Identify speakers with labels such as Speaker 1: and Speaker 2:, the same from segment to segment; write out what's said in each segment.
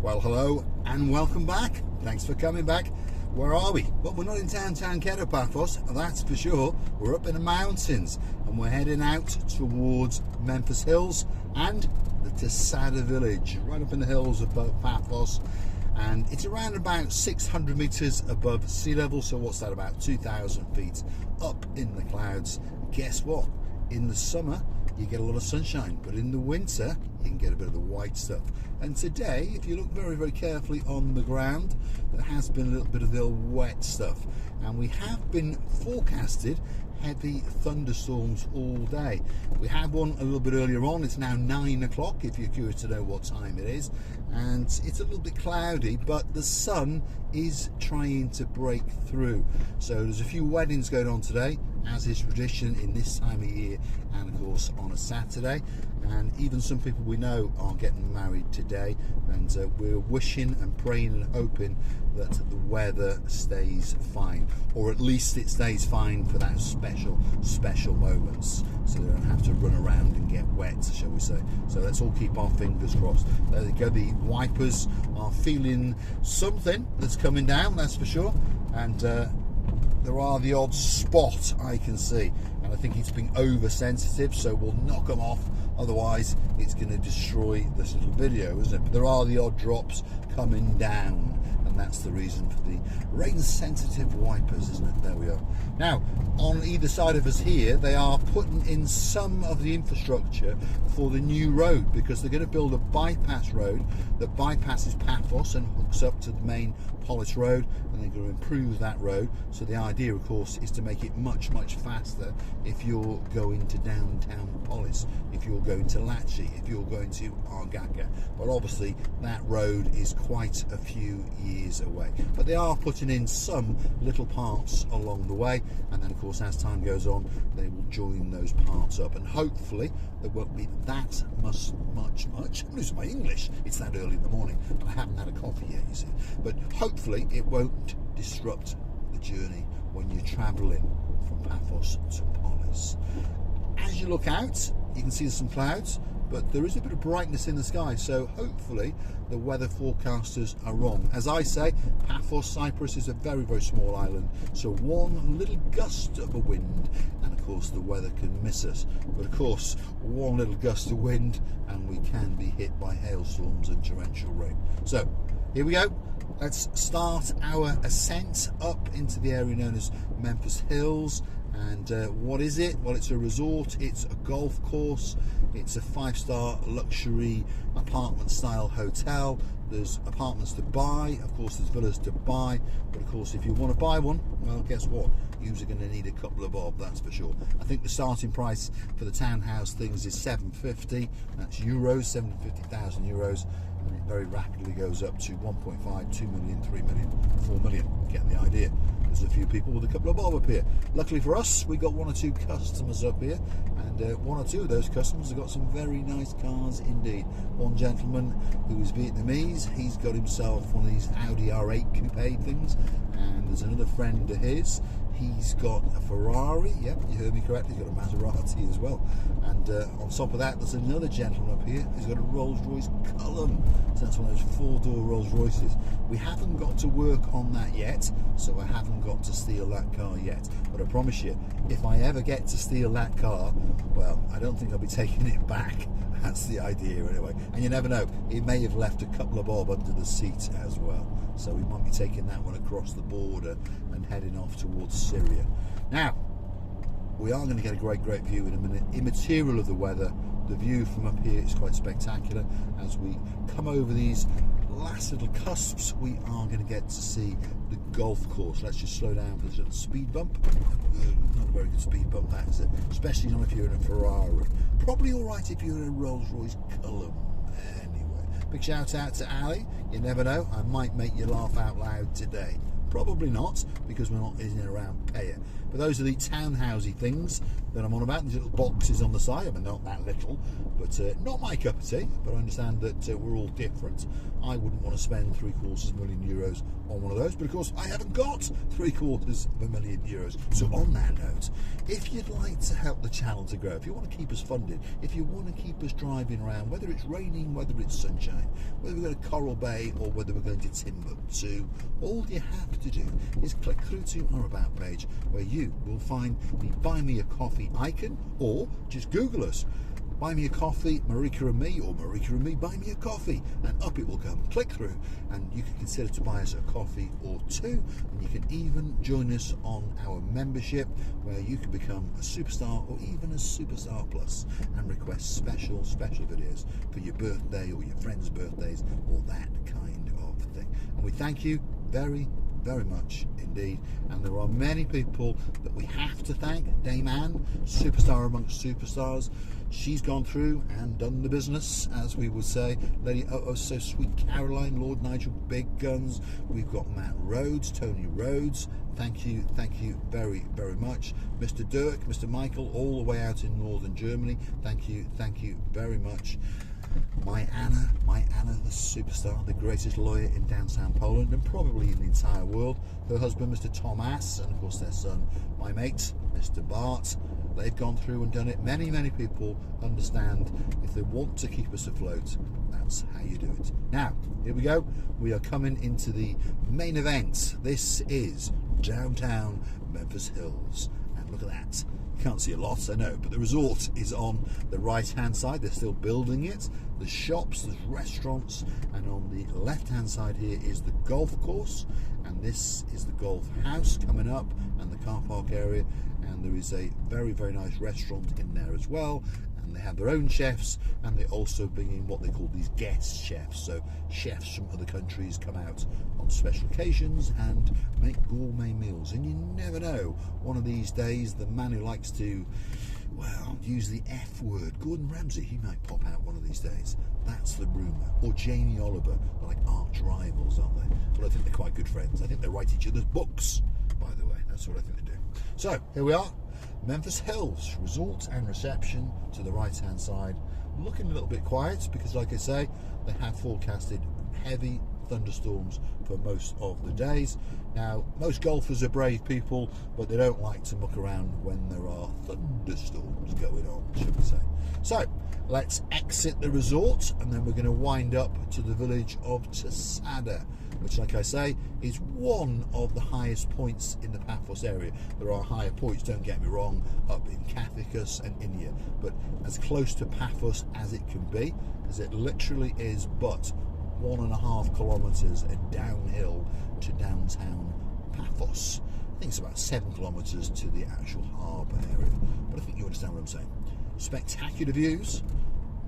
Speaker 1: Well, hello and welcome back. Thanks for coming back. Where are we? Well, we're not in downtown Paphos, that's for sure. We're up in the mountains and we're heading out towards Memphis Hills and the Tsada Village, right up in the hills above Paphos. And it's around about 600 meters above sea level, so what's that, about 2,000 feet up in the clouds. Guess what? In the summer you get a lot of sunshine, but in the winter you can get a bit of the white stuff. And today, if you look very, very carefully on the ground, there has been a little bit of the old wet stuff, and we have been forecasted heavy thunderstorms all day. We had one a little bit earlier on. It's now 9 o'clock if you're curious to know what time it is, and it's a little bit cloudy, but the sun is trying to break through. So there's a few weddings going on today, as is tradition in this time of year, and of course on a Saturday, and even some people we know are getting married today, and we're wishing and praying and hoping that the weather stays fine, or at least it stays fine for that special moments, so they don't have to run around and get wet, shall we say. So let's all keep our fingers crossed. There they go, the wipers are feeling something that's coming down, that's for sure, and there are the odd spot I can see, and I think it's being oversensitive, so we'll knock them off, otherwise it's going to destroy this little video, isn't it? But there are the odd drops coming down, and that's the reason for the rain sensitive wipers, isn't it? There we are. Now on either side of us here, they are putting in some of the infrastructure for the new road, because they're going to build a bypass road that bypasses Paphos and hooks up to the main Polis road, and they're going to improve that road. So the idea, of course, is to make it much faster if you're going to downtown Polis, if you're going to Larnaca, if you're going to Larnaca. But obviously that road is quite a few years away, but they are putting in some little parts along the way, and then of course as time goes on they will join those parts up, and hopefully there won't be that much I'm losing my English, it's that early in the morning and I haven't had a coffee yet, you see, but hopefully it won't disrupt the journey when you're travelling from Paphos to Polis. As you look out, you can see some clouds, but there is a bit of brightness in the sky, so hopefully the weather forecasters are wrong. As I say, Paphos Cyprus is a very small island, so one little gust of a wind and of course the weather can miss us. But of course one little gust of wind and we can be hit by hailstorms and torrential rain. So here we go. Let's start our ascent up into the area known as Memphis Hills. And what is it? Well, it's a resort, it's a golf course, it's a 5-star luxury apartment style hotel. There's apartments to buy, of course there's villas to buy, but of course if you want to buy one, well, guess what, you're going to need a couple of bob, that's for sure. I think the starting price for the townhouse things is 750, that's euros, 750,000 euros, and it very rapidly goes up to 1.5, 2 million, 3 million, 4 million, get the idea. There's a few people with a couple of bob up here. Luckily for us, we got 1 or 2 customers up here, and 1 or 2 of those customers have got some very nice cars indeed. One gentleman who is Vietnamese, he's got himself one of these Audi R8 coupe things, and there's another friend of his, he's got a Ferrari, yep, you heard me correctly, he's got a Maserati as well, and on top of that there's another gentleman up here who's got a Rolls-Royce Cullinan, so that's one of those 4-door Rolls-Royces. We haven't got to work on that yet, so I haven't got to steal that car yet, but I promise you, if I ever get to steal that car, well, I don't think I'll be taking it back. That's the idea anyway, and you never know, he may have left a couple of bob under the seat as well, so we might be taking that one across the border and heading off towards Syria. Now we are going to get a great view in a minute, immaterial of the weather. The view from up here is quite spectacular. As we come over these last little cusps, we are going to get to see the golf course. Let's just slow down for this little speed bump. Not a very good speed bump, that is it, especially not if you're in a Ferrari. Probably alright if you're in a Rolls-Royce Cullinan. Anyway, big shout out to Ali. You never know, I might make you laugh out loud today. Probably not, because we're not in and around Paya. But those are the townhousey things that I'm on about, these little boxes on the side. I mean, not that little, but not my cup of tea. But I understand that we're all different. I wouldn't want to spend €750,000 on one of those, but of course I haven't got €750,000. So on that note, if you'd like to help the channel to grow, if you want to keep us funded, if you want to keep us driving around, whether it's raining, whether it's sunshine, whether we're going to Coral Bay or whether we're going to Timbuktu, all you have to do is click through to our About page, where you will find the Buy Me a Coffee icon, or just Google us, Buy Me a Coffee, Marika and me, or Marika and me, Buy Me a Coffee, and up it will come. Click through and you can consider to buy us a coffee or two, and you can even join us on our membership, where you can become a superstar or even a superstar plus and request special videos for your birthday or your friends' birthdays or that kind of thing. And we thank you very much indeed, and there are many people that we have to thank. Dame Anne, superstar amongst superstars, she's gone through and done the business, as we would say. Lady Oh So Sweet Caroline, Lord Nigel Big Guns, we've got Matt Rhodes, Tony Rhodes, thank you very much. Mr. Dirk, Mr. Michael, all the way out in northern Germany, thank you very much. My Anna, the superstar, the greatest lawyer in downtown Poland and probably in the entire world. Her husband, Mr. Thomas, and of course their son, my mate, Mr. Bart. They've gone through and done it. Many people understand, if they want to keep us afloat, that's how you do it. Now, here we go. We are coming into the main event. This is downtown Memphis Hills. And look at that. You can't see a lot, I know, but the resort is on the right-hand side. They're still building it. There's shops, there's restaurants, and on the left-hand side here is the golf course, and this is the golf house coming up, and the car park area, and there is a very nice restaurant in there as well. And they have their own chefs, and they also bring in what they call these guest chefs. So chefs from other countries come out on special occasions and make gourmet meals. And you never know, one of these days, the man who likes to, well, use the F word, Gordon Ramsay, he might pop out one of these days. That's the rumour. Or Jamie Oliver. They're like arch rivals, aren't they? But I think they're quite good friends. I think they write each other's books, by the way. That's what I think they do. So, here we are. Memphis Hills, resort and reception to the right-hand side. Looking a little bit quiet because, like I say, they have forecasted heavy thunderstorms for most of the days. Now, most golfers are brave people, but they don't like to muck around when there are thunderstorms going on, should we say. So, let's exit the resort, and then we're going to wind up to the village of Tsada, which, like I say, is one of the highest points in the Paphos area. There are higher points, don't get me wrong, up in Cathicus and India, but as close to Paphos as it can be, as it literally is but 1.5 kilometres downhill to downtown Paphos. I think it's about 7 kilometres to the actual harbour area, but I think you understand what I'm saying. Spectacular views,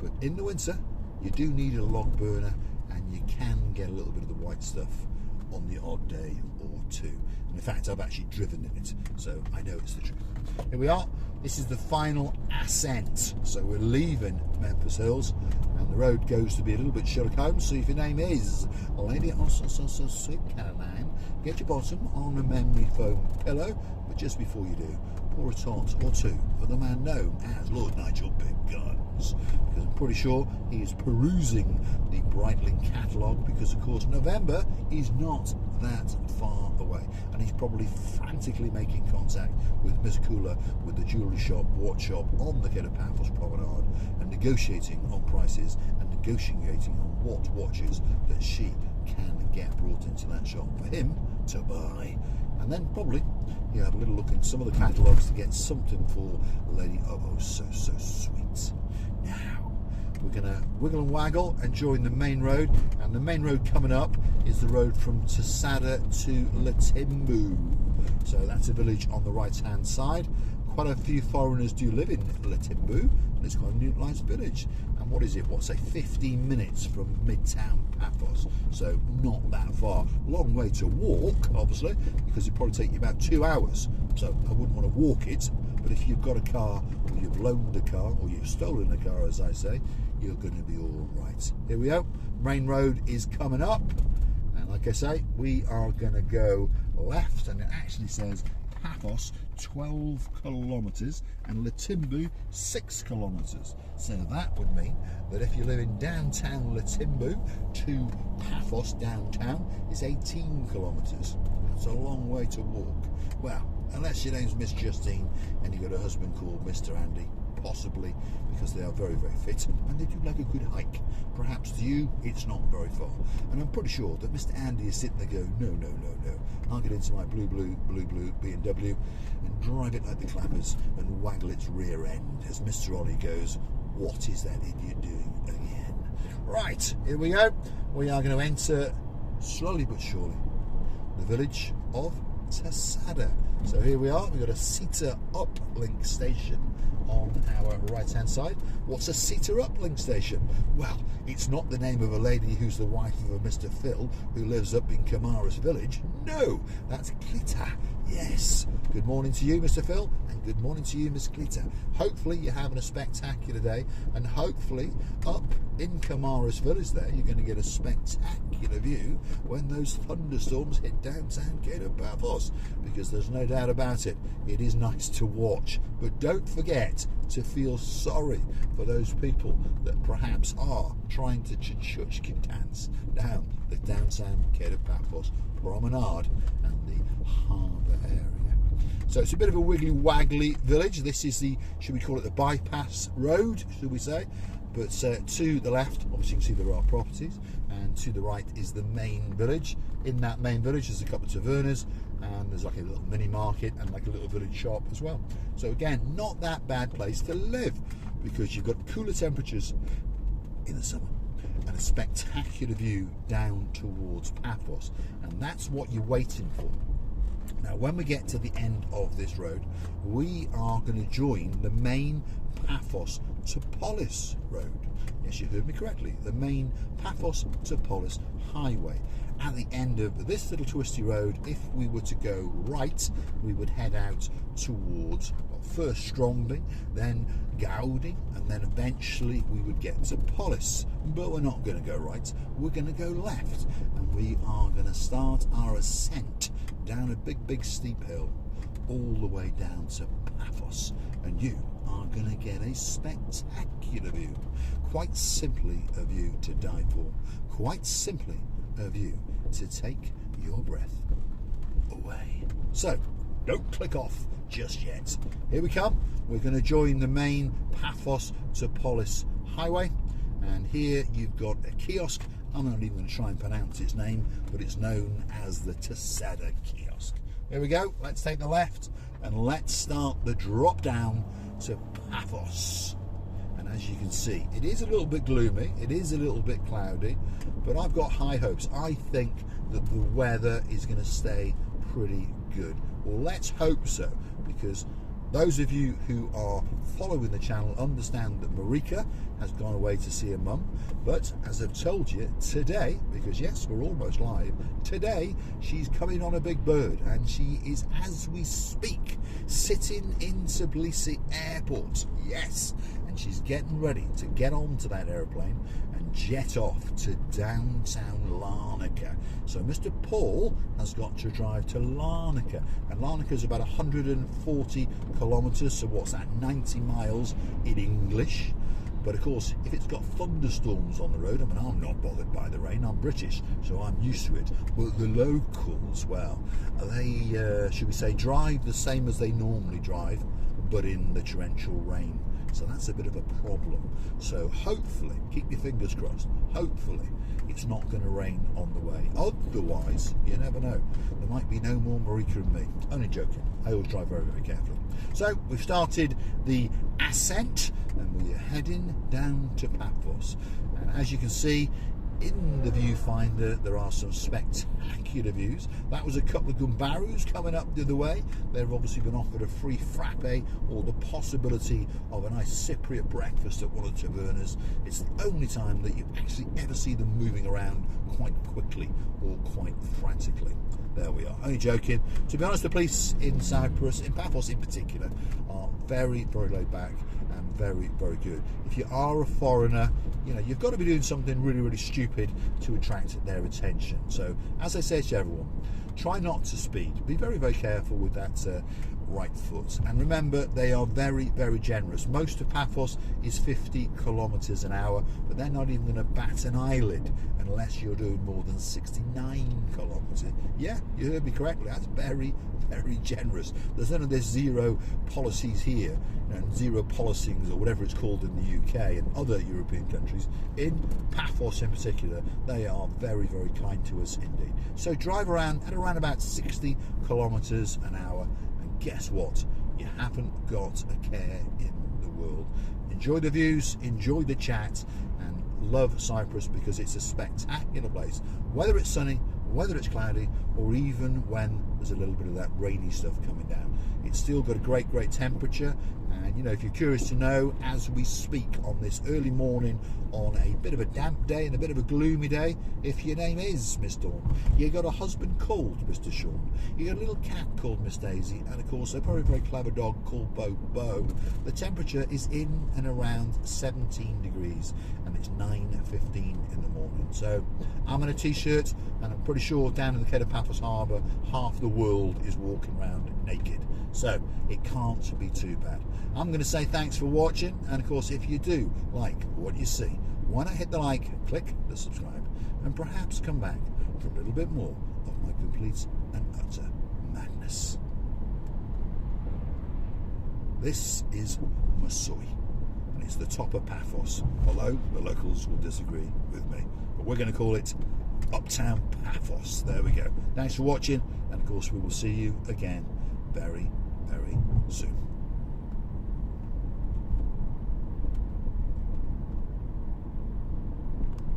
Speaker 1: but in the winter you do need a log burner, and you can get a little bit of the white stuff on the odd day or two. And in fact, I've actually driven in it, so I know it's the truth. Here we are. This is the final ascent. So we're leaving Memphis Hills, and the road goes to be a little bit Sherlock Holmes. So if your name is Lady Oh So Sweet Caroline, get your bottom on a memory foam pillow, but just before you do, pour a tot or two for the man known as Lord Nigel Big Guns, because I'm pretty sure he is perusing the Breitling catalogue, because of course November is not that far away, and he's probably frantically making contact with Miss Kula, with the jewellery shop, watch shop on the Paphos Promenade, and negotiating on prices and negotiating on what watches that she can get brought into that shop for him to buy. And then probably he'll have a little look in some of the catalogues to get something for Lady Oh So Sweet. Now, we're going to wiggle and waggle and join the main road. And the main road coming up is the road from Tsada to Latimbu. So that's a village on the right-hand side. Quite a few foreigners do live in Latimbu, and it's quite a nice village. And what is it? What's 15 minutes from Midtown Paphos? So not that far. Long way to walk, obviously, because it'd probably take you about 2 hours. So I wouldn't want to walk it. But if you've got a car, or you've loaned a car, or you've stolen a car, as I say, you're going to be all right. Here we go. Main road is coming up, and like I say, we are going to go left, and it actually says Paphos 12 kilometres and Latimbu 6 kilometres. So that would mean that if you live in downtown Latimbu to Paphos downtown, it's 18 kilometres. That's a long way to walk. Well, unless your name's Miss Justine and you've got a husband called Mr. Andy, possibly, because they are very, very fit and they do like a good hike. Perhaps to you it's not very far, and I'm pretty sure that Mr. Andy is sitting there going, no, I'll get into my blue BMW and drive it like the clappers and waggle its rear end as Mr. Ollie goes, what is that idiot doing again? Right, here we go. We are going to enter slowly but surely the village of Tsada. So here we are, we've got a Tsada uplink station on our right hand side. What's a Tsada uplink station? Well, it's not the name of a lady who's the wife of a Mr. Phil who lives up in Paphos Village. No, that's Clita. Yes. Good morning to you, Mr. Phil, and good morning to you, Miss Clita. Hopefully you're having a spectacular day, and hopefully up in Paphos Village there you're going to get a spectacular view when those thunderstorms hit downtown Paphos, because there's no doubt about it, it is nice to watch. But don't forget to feel sorry for those people that perhaps are trying to chuchkin dance down the downtown Paphos promenade and the harbour area. So it's a bit of a wiggly waggly village. This is the, should we call it the bypass road, should we say? But to the left, obviously you can see there are properties, and to the right is the main village. In that main village there's a couple of tavernas, and there's like a little mini market and like a little village shop as well. So again, not that bad place to live, because you've got cooler temperatures in the summer and a spectacular view down towards Paphos, and that's what you're waiting for. Now when we get to the end of this road, we are going to join the main Paphos to Polis road. Yes, you heard me correctly, the main Paphos to Polis highway. At the end of this little twisty road, if we were to go right, we would head out towards, well, first Strongby, then Gowdy, and then eventually we would get to Polis. But we're not going to go right, we're going to go left, and we are going to start our ascent down a big steep hill all the way down to Paphos, and you are going to get a spectacular view. Quite simply a view to die for. Quite simply a view to take your breath away. So don't click off just yet. Here we come. We're going to join the main Paphos to Polis highway, and here you've got a kiosk. I'm not even going to try and pronounce its name, but it's known as the Tsada kiosk. Here we go. Let's take the left and let's start the drop down to Paphos. And as you can see, it is a little bit gloomy, it is a little bit cloudy, but I've got high hopes. I think that the weather is going to stay pretty good. Well, let's hope so, because those of you who are following the channel understand that Marika has gone away to see her mum, but as I've told you today, because yes, we're almost live, today she's coming on a big bird, and she is, as we speak, sitting in Tbilisi airport. Yes, and she's getting ready to get onto that airplane and jet off to downtown Larnaca. So Mr. Paul has got to drive to Larnaca, and Larnaca is about 140 kilometres, so what's that, 90 miles in English. But of course, if it's got thunderstorms on the road, I mean, I'm not bothered by the rain, I'm British, so I'm used to it. But the locals, well, they, should we say, drive the same as they normally drive, but in the torrential rain. So that's a bit of a problem. So hopefully, keep your fingers crossed, hopefully it's not going to rain on the way. Otherwise, you never know, there might be no more Marika and me. Only joking, I always drive very, very carefully. So we've started the ascent and we are heading down to Paphos. And as you can see, in the viewfinder there are some spectacular views. That was a couple of gumbarus coming up the other way. They've obviously been offered a free frappe or the possibility of a nice Cypriot breakfast at one of the tavernas. It's the only time that you actually ever see them moving around quite quickly or quite frantically. There we are. Only joking. To be honest, the police in Cyprus, in Paphos in particular, are very, very laid back and very, very good. If you are a foreigner, you know, you've got to be doing something really, really stupid to attract their attention. So, as I say to everyone, try not to speed. Be very, very careful with that right foot. And remember, they are very, very generous. Most of Paphos is 50 kilometers an hour, but they're not even going to bat an eyelid unless you're doing more than 69 kilometers. Yeah, you heard me correctly. That's very, very generous. There's none of this zero policies here, you know, zero policings or whatever it's called in the UK and other European countries. In Paphos in particular, they are very, very kind to us indeed. So drive around at around about 60 kilometers an hour, and guess what? You haven't got a care in the world. Enjoy the views, enjoy the chat, and love Cyprus because it's a spectacular place. Whether it's sunny, whether it's cloudy, or even when there's a little bit of that rainy stuff coming down, it's still got a great, great temperature. And you know, if you're curious to know, as we speak on this early morning on a bit of a damp day and a bit of a gloomy day, if your name is Miss Dawn, you got a husband called Mr. Sean, you got a little cat called Miss Daisy, and of course a very, very clever dog called Bo. The temperature is in and around 17 degrees, and it's 9:15 in the morning. So I'm in a t-shirt, and I'm pretty sure down in the Head of Paphos Harbour, half the world is walking around naked. So it can't be too bad. I'm going to say thanks for watching, and of course, if you do like what you see, why not hit the like, click the subscribe, and perhaps come back for a little bit more of my complete and utter madness. This is Masoi, and it's the top of Paphos, although the locals will disagree with me, but we're going to call it Uptown Paphos. There we go. Thanks for watching, and of course we will see you again very, very soon.